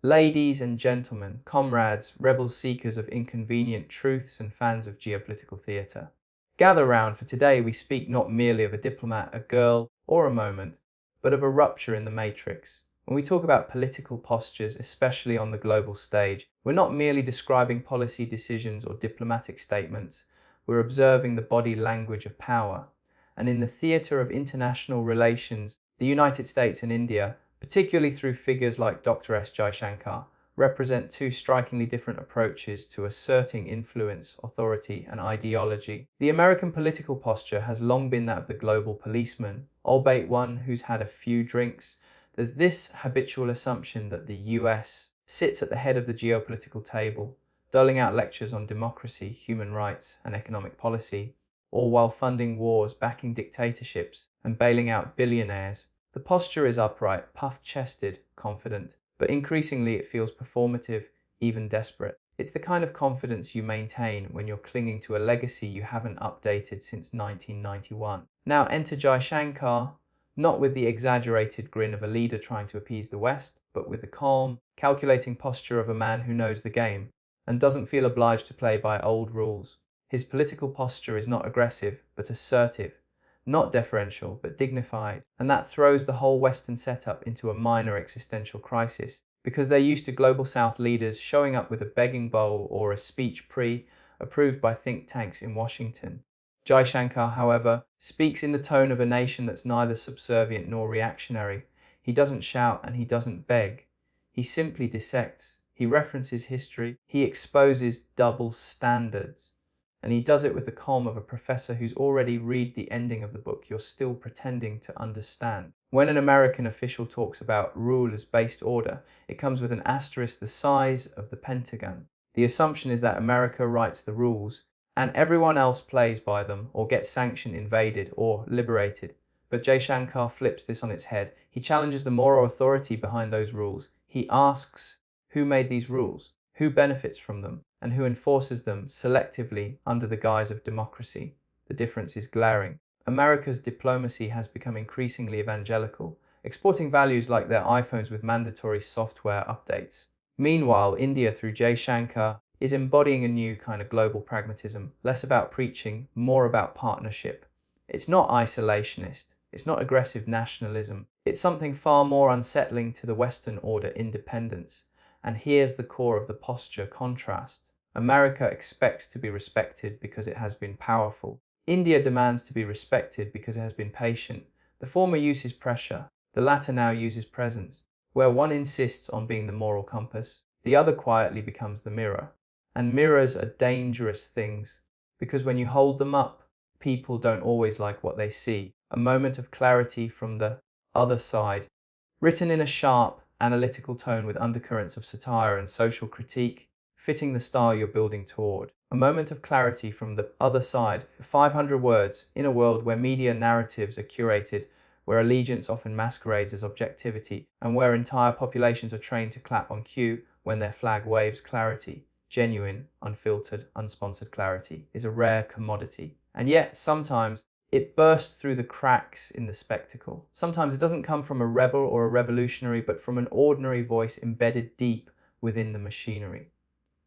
Ladies and gentlemen, comrades, rebel seekers of inconvenient truths and fans of geopolitical theatre. Gather round, for today we speak not merely of a diplomat, a girl, or a moment, but of a rupture in the matrix. When we talk about political postures, especially on the global stage, we're not merely describing policy decisions or diplomatic statements, we're observing the body language of power. And in the theatre of international relations, the United States and India, particularly through figures like Dr. S. Jaishankar, represent two strikingly different approaches to asserting influence, authority, and ideology. The American political posture has long been that of the global policeman, albeit one who's had a few drinks. There's this habitual assumption that the US sits at the head of the geopolitical table, doling out lectures on democracy, human rights, and economic policy, all while funding wars, backing dictatorships, and bailing out billionaires. The posture is upright, puff-chested, confident, but increasingly it feels performative, even desperate. It's the kind of confidence you maintain when you're clinging to a legacy you haven't updated since 1991. Now enter Jaishankar, not with the exaggerated grin of a leader trying to appease the West, but with the calm, calculating posture of a man who knows the game and doesn't feel obliged to play by old rules. His political posture is not aggressive, but assertive, not deferential, but dignified, and that throws the whole Western setup into a minor existential crisis, because they're used to Global South leaders showing up with a begging bowl or a speech pre-approved by think tanks in Washington. Jaishankar, however, speaks in the tone of a nation that's neither subservient nor reactionary. He doesn't shout and he doesn't beg. He simply dissects. He references history. He exposes double standards. And he does it with the calm of a professor who's already read the ending of the book you're still pretending to understand. When an American official talks about rule as based order, it comes with an asterisk the size of the Pentagon. The assumption is that America writes the rules, and everyone else plays by them or gets sanction invaded or liberated. But Jaishankar flips this on its head. He challenges the moral authority behind those rules. He asks, who made these rules? Who benefits from them? And who enforces them selectively under the guise of democracy? The difference is glaring. America's diplomacy has become increasingly evangelical, exporting values like their iPhones with mandatory software updates. Meanwhile, India, through Jaishankar, is embodying a new kind of global pragmatism, less about preaching, more about partnership. It's not isolationist, it's not aggressive nationalism, it's something far more unsettling to the Western order independence. And here's the core of the posture contrast. America expects to be respected because it has been powerful. India demands to be respected because it has been patient. The former uses pressure, the latter now uses presence. Where one insists on being the moral compass, the other quietly becomes the mirror. And mirrors are dangerous things, because when you hold them up, people don't always like what they see. A moment of clarity from the other side, written in a sharp, analytical tone with undercurrents of satire and social critique, fitting the style you're building toward. A moment of clarity from the other side, 500 words, in a world where media narratives are curated, where allegiance often masquerades as objectivity, and where entire populations are trained to clap on cue when their flag waves. Clarity, genuine, unfiltered, unsponsored clarity, is a rare commodity. And yet, sometimes, it bursts through the cracks in the spectacle. Sometimes it doesn't come from a rebel or a revolutionary, but from an ordinary voice embedded deep within the machinery.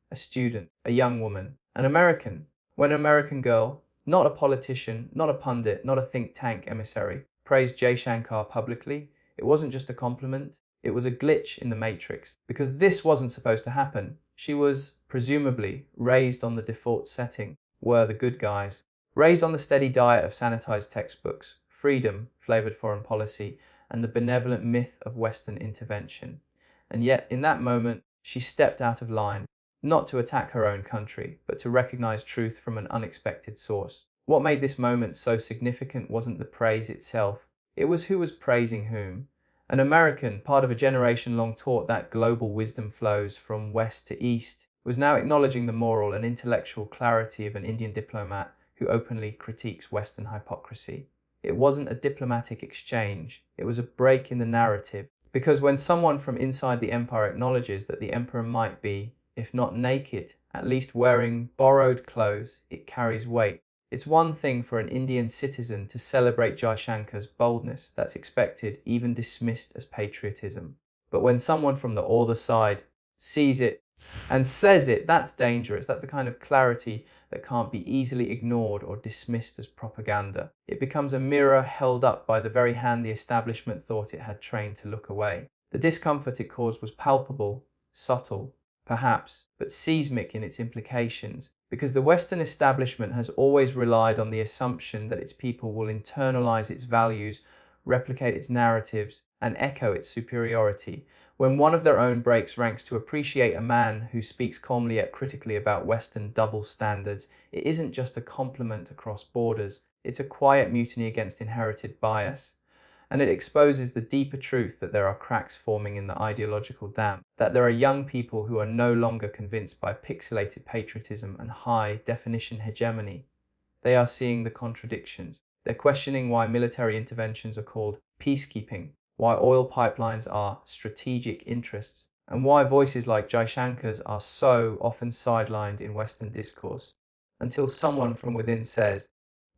A student, a young woman, an American. When an American girl, not a politician, not a pundit, not a think tank emissary, praised Jaishankar publicly, it wasn't just a compliment, it was a glitch in the matrix. Because this wasn't supposed to happen. She was, presumably, raised on the default setting, were the good guys. Raised on the steady diet of sanitized textbooks, freedom, flavored foreign policy, and the benevolent myth of Western intervention. And yet, in that moment, she stepped out of line, not to attack her own country, but to recognize truth from an unexpected source. What made this moment so significant wasn't the praise itself, it was who was praising whom. An American, part of a generation long taught that global wisdom flows from west to east, was now acknowledging the moral and intellectual clarity of an Indian diplomat who openly critiques Western hypocrisy. It wasn't a diplomatic exchange, it was a break in the narrative. Because when someone from inside the empire acknowledges that the emperor might be, if not naked, at least wearing borrowed clothes, it carries weight. It's one thing for an Indian citizen to celebrate Jaishankar's boldness, that's expected, even dismissed as patriotism. But when someone from the other side sees it and says it, that's dangerous. That's the kind of clarity that can't be easily ignored or dismissed as propaganda. It becomes a mirror held up by the very hand the establishment thought it had trained to look away. The discomfort it caused was palpable, subtle, perhaps, but seismic in its implications, because the Western establishment has always relied on the assumption that its people will internalize its values, replicate its narratives, and echo its superiority. When one of their own breaks ranks to appreciate a man who speaks calmly yet critically about Western double standards, it isn't just a compliment across borders, it's a quiet mutiny against inherited bias. And it exposes the deeper truth that there are cracks forming in the ideological dam, that there are young people who are no longer convinced by pixelated patriotism and high-definition hegemony. They are seeing the contradictions. They're questioning why military interventions are called peacekeeping, why oil pipelines are strategic interests, and why voices like Jaishankar's are so often sidelined in Western discourse. Until someone from within says,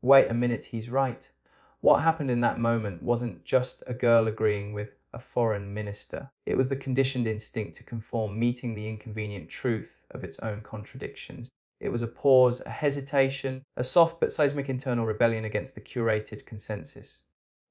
"Wait a minute, he's right." What happened in that moment wasn't just a girl agreeing with a foreign minister. It was the conditioned instinct to conform, meeting the inconvenient truth of its own contradictions. It was a pause, a hesitation, a soft but seismic internal rebellion against the curated consensus.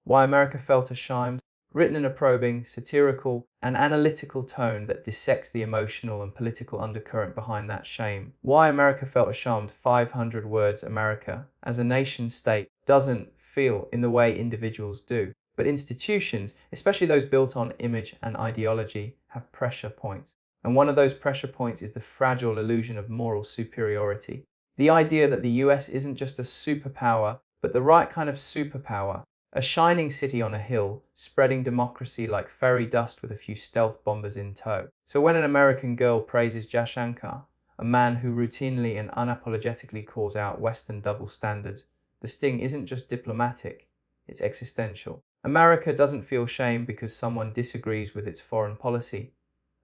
Why America felt ashamed, written in a probing, satirical, and analytical tone that dissects the emotional and political undercurrent behind that shame. Why America felt ashamed, 500 words. America, as a nation state, doesn't feel in the way individuals do. But institutions, especially those built on image and ideology, have pressure points. And one of those pressure points is the fragile illusion of moral superiority. The idea that the US isn't just a superpower, but the right kind of superpower. A shining city on a hill, spreading democracy like fairy dust with a few stealth bombers in tow. So when an American girl praises Jaishankar, a man who routinely and unapologetically calls out Western double standards, the sting isn't just diplomatic, it's existential. America doesn't feel shame because someone disagrees with its foreign policy.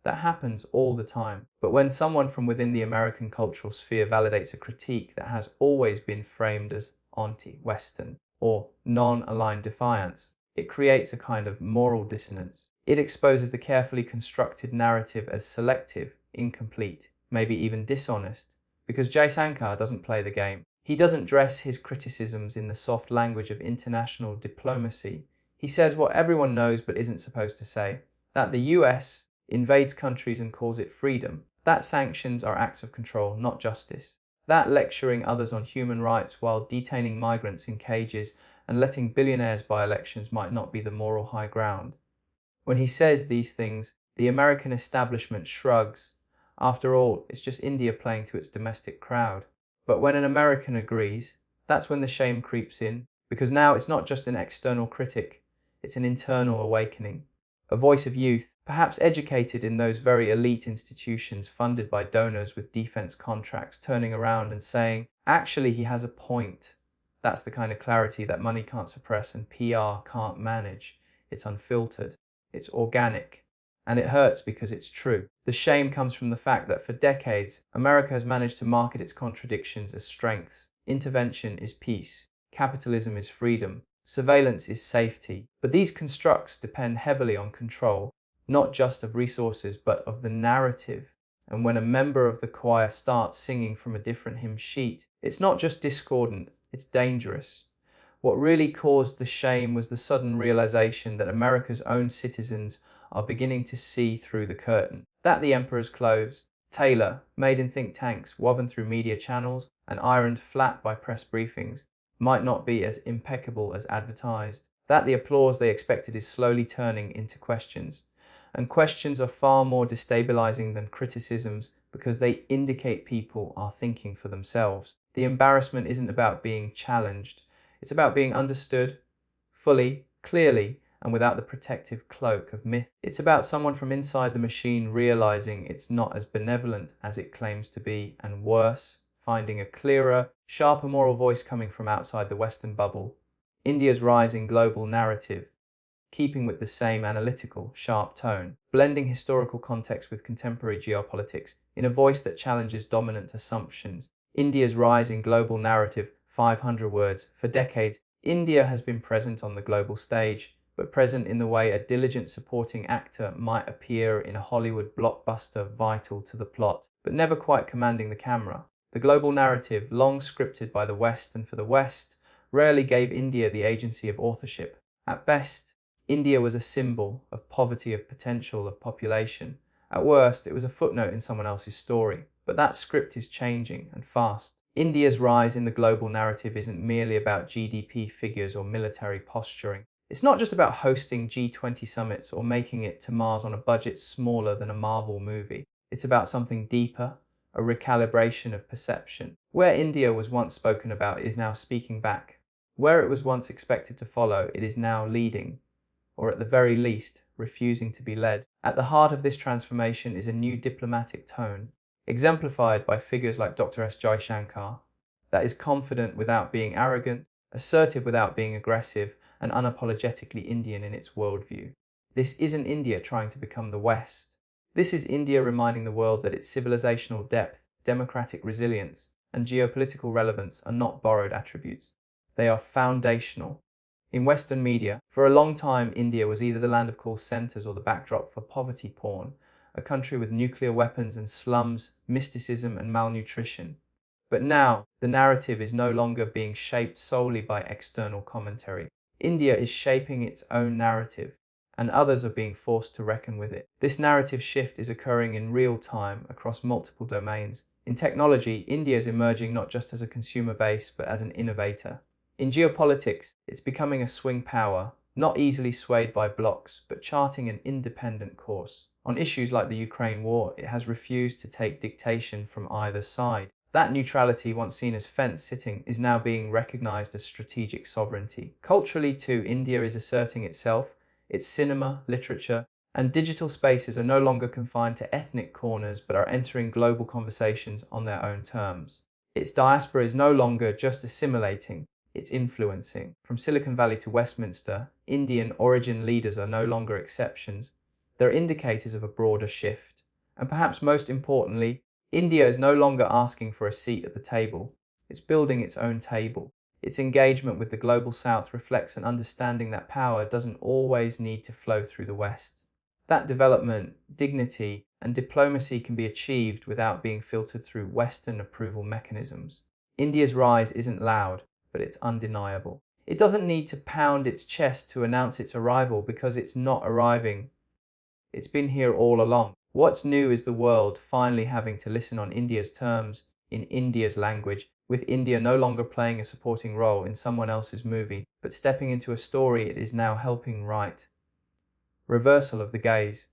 That happens all the time. But when someone from within the American cultural sphere validates a critique that has always been framed as anti-Western or non-aligned defiance, it creates a kind of moral dissonance. It exposes the carefully constructed narrative as selective, incomplete, maybe even dishonest, because Jaishankar doesn't play the game. He doesn't dress his criticisms in the soft language of international diplomacy. He says what everyone knows but isn't supposed to say, that the US invades countries and calls it freedom, that sanctions are acts of control, not justice, that lecturing others on human rights while detaining migrants in cages and letting billionaires buy elections might not be the moral high ground. When he says these things, the American establishment shrugs. After all, it's just India playing to its domestic crowd. But when an American agrees, that's when the shame creeps in, because now it's not just an external critic, it's an internal awakening. A voice of youth, perhaps educated in those very elite institutions funded by donors with defense contracts, turning around and saying, actually he has a point. That's the kind of clarity that money can't suppress and PR can't manage. It's unfiltered, it's organic, and it hurts because it's true. The shame comes from the fact that for decades, America has managed to market its contradictions as strengths. Intervention is peace, capitalism is freedom, surveillance is safety. But these constructs depend heavily on control, not just of resources, but of the narrative. And when a member of the choir starts singing from a different hymn sheet, it's not just discordant, it's dangerous. What really caused the shame was the sudden realization that America's own citizens are beginning to see through the curtain. That the emperor's clothes, tailor, made in think tanks, woven through media channels, and ironed flat by press briefings, might not be as impeccable as advertised. That the applause they expected is slowly turning into questions. And questions are far more destabilizing than criticisms because they indicate people are thinking for themselves. The embarrassment isn't about being challenged. It's about being understood fully, clearly, and without the protective cloak of myth. It's about someone from inside the machine realizing it's not as benevolent as it claims to be, and worse, finding a clearer, sharper moral voice coming from outside the Western bubble. India's rising global narrative, keeping with the same analytical, sharp tone, blending historical context with contemporary geopolitics in a voice that challenges dominant assumptions. India's rising global narrative, 500 words. For decades, India has been present on the global stage, but present in the way a diligent supporting actor might appear in a Hollywood blockbuster, vital to the plot, but never quite commanding the camera. The global narrative, long scripted by the West and for the West, rarely gave India the agency of authorship. At best, India was a symbol of poverty of potential of population. At worst, it was a footnote in someone else's story. But that script is changing, and fast. India's rise in the global narrative isn't merely about GDP figures or military posturing. It's not just about hosting G20 summits or making it to Mars on a budget smaller than a Marvel movie. It's about something deeper, a recalibration of perception. Where India was once spoken about is now speaking back. Where it was once expected to follow, it is now leading, or at the very least, refusing to be led. At the heart of this transformation is a new diplomatic tone, exemplified by figures like Dr. Jaishankar, that is confident without being arrogant, assertive without being aggressive, and unapologetically Indian in its worldview. This isn't India trying to become the West. This is India reminding the world that its civilizational depth, democratic resilience, and geopolitical relevance are not borrowed attributes. They are foundational. In Western media, for a long time, India was either the land of call centers or the backdrop for poverty porn, a country with nuclear weapons and slums, mysticism and malnutrition. But now, the narrative is no longer being shaped solely by external commentary. India is shaping its own narrative, and others are being forced to reckon with it. This narrative shift is occurring in real time across multiple domains. In technology, India is emerging not just as a consumer base, but as an innovator. In geopolitics, it's becoming a swing power, not easily swayed by blocs, but charting an independent course. On issues like the Ukraine war, it has refused to take dictation from either side. That neutrality, once seen as fence-sitting, is now being recognized as strategic sovereignty. Culturally too, India is asserting itself. Its cinema, literature, and digital spaces are no longer confined to ethnic corners, but are entering global conversations on their own terms. Its diaspora is no longer just assimilating, it's influencing. From Silicon Valley to Westminster, Indian origin leaders are no longer exceptions. They're indicators of a broader shift. And perhaps most importantly, India is no longer asking for a seat at the table. It's building its own table. Its engagement with the global South reflects an understanding that power doesn't always need to flow through the West. That development, dignity, and diplomacy can be achieved without being filtered through Western approval mechanisms. India's rise isn't loud, but it's undeniable. It doesn't need to pound its chest to announce its arrival because it's not arriving. It's been here all along. What's new is the world finally having to listen on India's terms, in India's language, with India no longer playing a supporting role in someone else's movie, but stepping into a story it is now helping write. Reversal of the gaze.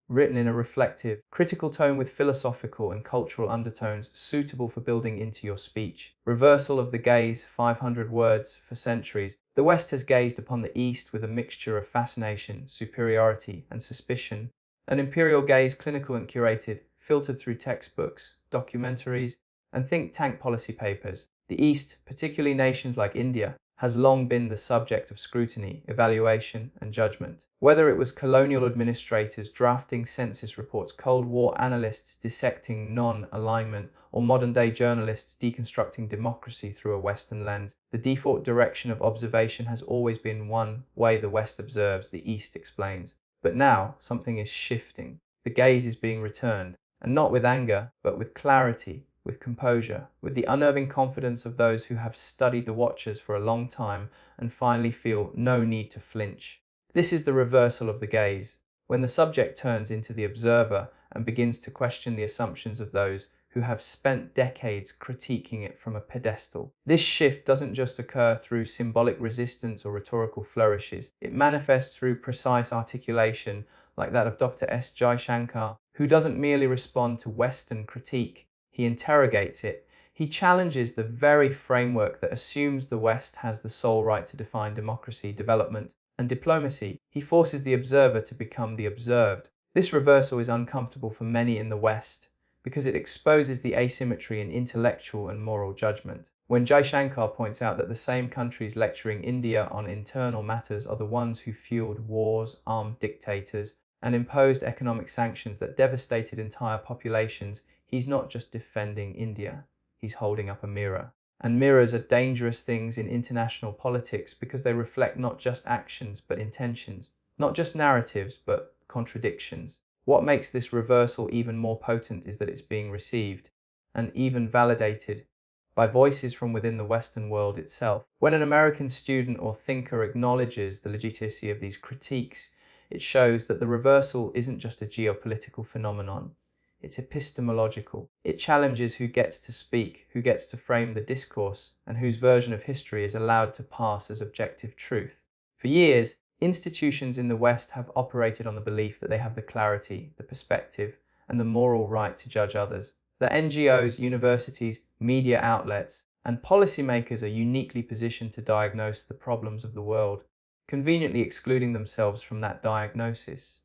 Written in a reflective, critical tone with philosophical and cultural undertones suitable for building into your speech. Reversal of the gaze, 500 words for centuries. The West has gazed upon the East with a mixture of fascination, superiority, and suspicion. An imperial gaze, clinical and curated, filtered through textbooks, documentaries, and think tank policy papers. The East, particularly nations like India, has long been the subject of scrutiny, evaluation, and judgment. Whether it was colonial administrators drafting census reports, Cold War analysts dissecting non-alignment, or modern-day journalists deconstructing democracy through a Western lens, the default direction of observation has always been one way the West observes, the East explains. But now, something is shifting. The gaze is being returned, and not with anger, but with clarity, with composure, with the unnerving confidence of those who have studied the Watchers for a long time and finally feel no need to flinch. This is the reversal of the gaze, when the subject turns into the observer and begins to question the assumptions of those who have spent decades critiquing it from a pedestal. This shift doesn't just occur through symbolic resistance or rhetorical flourishes. It manifests through precise articulation, like that of Dr. S. Jaishankar, who doesn't merely respond to Western critique. He interrogates it. He challenges the very framework that assumes the West has the sole right to define democracy, development, and diplomacy. He forces the observer to become the observed. This reversal is uncomfortable for many in the West because it exposes the asymmetry in intellectual and moral judgment. When Jaishankar points out that the same countries lecturing India on internal matters are the ones who fueled wars, armed dictators, and imposed economic sanctions that devastated entire populations, he's not just defending India, he's holding up a mirror. And mirrors are dangerous things in international politics because they reflect not just actions but intentions, not just narratives but contradictions. What makes this reversal even more potent is that it's being received, and even validated, by voices from within the Western world itself. When an American student or thinker acknowledges the legitimacy of these critiques, it shows that the reversal isn't just a geopolitical phenomenon. It's epistemological. It challenges who gets to speak, who gets to frame the discourse, and whose version of history is allowed to pass as objective truth. For years, institutions in the West have operated on the belief that they have the clarity, the perspective, and the moral right to judge others. That NGOs, universities, media outlets, and policymakers are uniquely positioned to diagnose the problems of the world, conveniently excluding themselves from that diagnosis.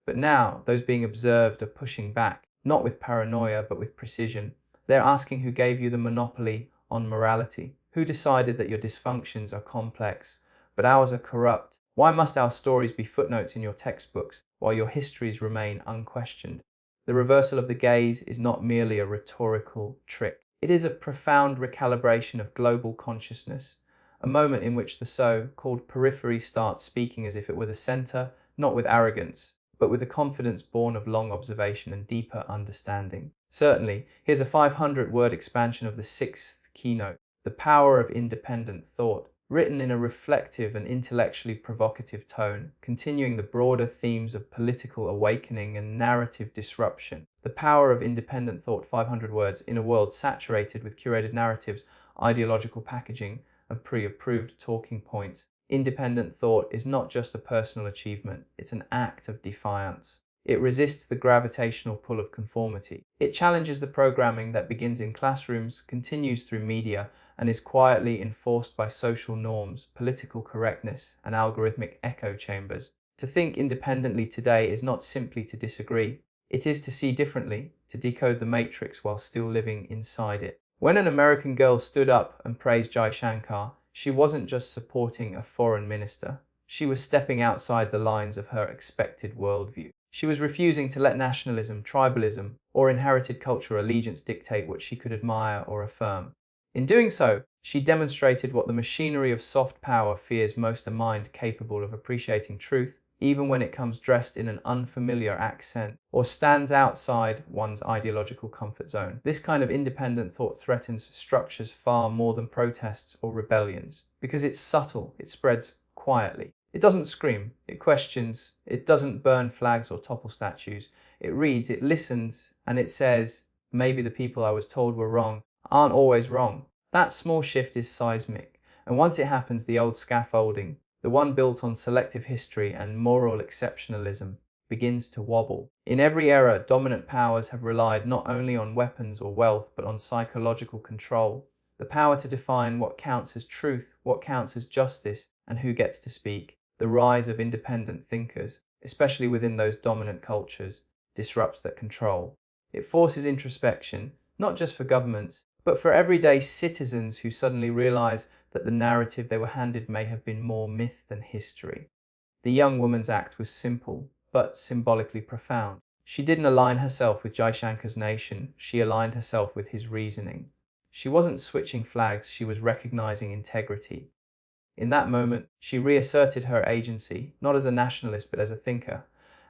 But now, those being observed are pushing back, not with paranoia, but with precision. They're asking who gave you the monopoly on morality? Who decided that your dysfunctions are complex, but ours are corrupt? Why must our stories be footnotes in your textbooks, while your histories remain unquestioned? The reversal of the gaze is not merely a rhetorical trick. It is a profound recalibration of global consciousness, a moment in which the so-called periphery starts speaking as if it were the center, not with arrogance, but with a confidence born of long observation and deeper understanding. Certainly, here's a 500-word expansion of the sixth keynote, The Power of Independent Thought, written in a reflective and intellectually provocative tone, continuing the broader themes of political awakening and narrative disruption. The Power of Independent Thought, 500 words, in a world saturated with curated narratives, ideological packaging, and pre-approved talking points. Independent thought is not just a personal achievement, it's an act of defiance. It resists the gravitational pull of conformity. It challenges the programming that begins in classrooms, continues through media, and is quietly enforced by social norms, political correctness, and algorithmic echo chambers. To think independently today is not simply to disagree. It is to see differently, to decode the matrix while still living inside it. When an American girl stood up and praised Jaishankar, she wasn't just supporting a foreign minister. She was stepping outside the lines of her expected worldview. She was refusing to let nationalism, tribalism, or inherited cultural allegiance dictate what she could admire or affirm. In doing so, she demonstrated what the machinery of soft power fears most: a mind capable of appreciating truth, even when it comes dressed in an unfamiliar accent or stands outside one's ideological comfort zone. This kind of independent thought threatens structures far more than protests or rebellions, because it's subtle, it spreads quietly. It doesn't scream, it questions, it doesn't burn flags or topple statues. It reads, it listens, and it says, maybe the people I was told were wrong aren't always wrong. That small shift is seismic, and once it happens, the old scaffolding, the one built on selective history and moral exceptionalism, begins to wobble. In every era, dominant powers have relied not only on weapons or wealth, but on psychological control, the power to define what counts as truth, what counts as justice, and who gets to speak. The rise of independent thinkers, especially within those dominant cultures, disrupts that control. It forces introspection, not just for governments, but for everyday citizens who suddenly realize that the narrative they were handed may have been more myth than history. The young woman's act was simple, but symbolically profound. She didn't align herself with Jaishankar's nation, she aligned herself with his reasoning. She wasn't switching flags, she was recognizing integrity. In that moment, she reasserted her agency, not as a nationalist but as a thinker.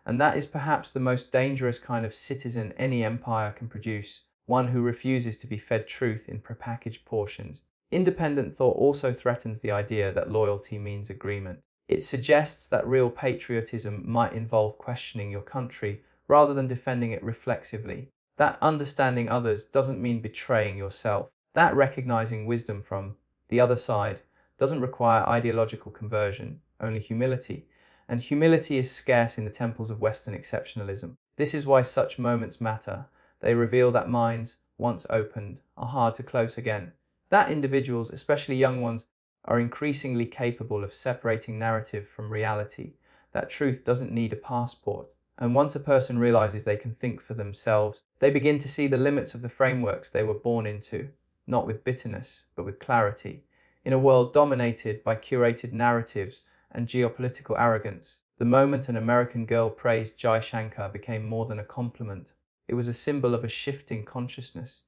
And that is perhaps the most dangerous kind of citizen any empire can produce, one who refuses to be fed truth in prepackaged portions. Independent thought also threatens the idea that loyalty means agreement. It suggests that real patriotism might involve questioning your country rather than defending it reflexively. That understanding others doesn't mean betraying yourself. That recognizing wisdom from the other side doesn't require ideological conversion, only humility. And humility is scarce in the temples of Western exceptionalism. This is why such moments matter. They reveal that minds, once opened, are hard to close again. That individuals, especially young ones, are increasingly capable of separating narrative from reality. That truth doesn't need a passport. And once a person realizes they can think for themselves, they begin to see the limits of the frameworks they were born into, not with bitterness, but with clarity. In a world dominated by curated narratives and geopolitical arrogance, the moment an American girl praised Jaishankar became more than a compliment. It was a symbol of a shifting consciousness.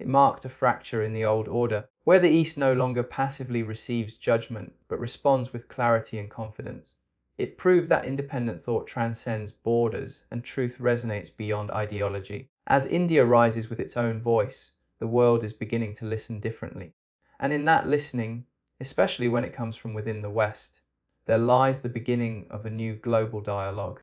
It marked a fracture in the old order, where the East no longer passively receives judgment, but responds with clarity and confidence. It proved that independent thought transcends borders and truth resonates beyond ideology. As India rises with its own voice, the world is beginning to listen differently. And in that listening, especially when it comes from within the West, there lies the beginning of a new global dialogue.